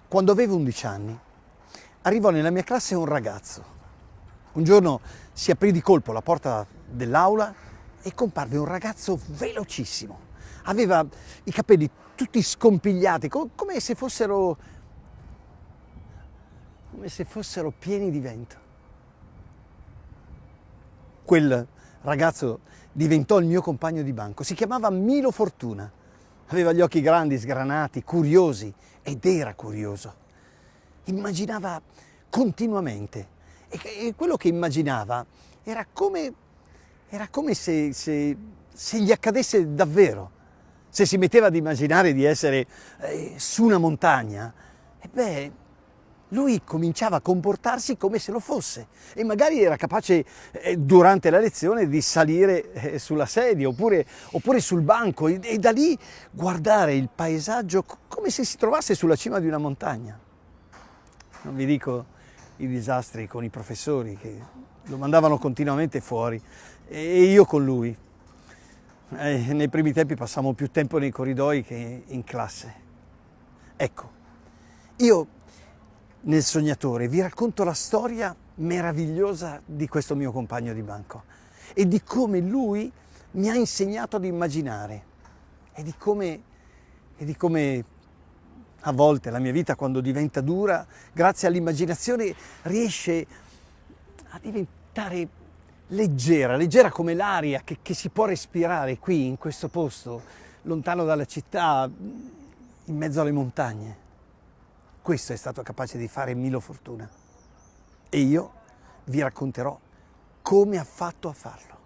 Quando avevo 11 anni, arrivò nella mia classe un ragazzo. Un giorno si aprì di colpo la porta dell'aula e comparve un ragazzo velocissimo. Aveva i capelli tutti scompigliati, come se fossero pieni di vento. Quel ragazzo diventò il mio compagno di banco. Si chiamava Milo Fortuna. Aveva gli occhi grandi, sgranati, curiosi, ed era curioso. Immaginava continuamente. E quello che immaginava era come se gli accadesse davvero. Se si metteva ad immaginare di essere su una montagna, lui cominciava a comportarsi come se lo fosse e magari era capace durante la lezione di salire sulla sedia oppure sul banco e da lì guardare il paesaggio come se si trovasse sulla cima di una montagna. Non vi dico i disastri con i professori che lo mandavano continuamente fuori e io con lui. Nei primi tempi passammo più tempo nei corridoi che in classe. Ecco, io nel Sognatore vi racconto la storia meravigliosa di questo mio compagno di banco e di come lui mi ha insegnato ad immaginare e di come a volte la mia vita, quando diventa dura, grazie all'immaginazione riesce a diventare leggera come l'aria che si può respirare qui in questo posto, lontano dalla città, in mezzo alle montagne. Questo è stato capace di fare Milo Fortuna e io vi racconterò come ha fatto a farlo.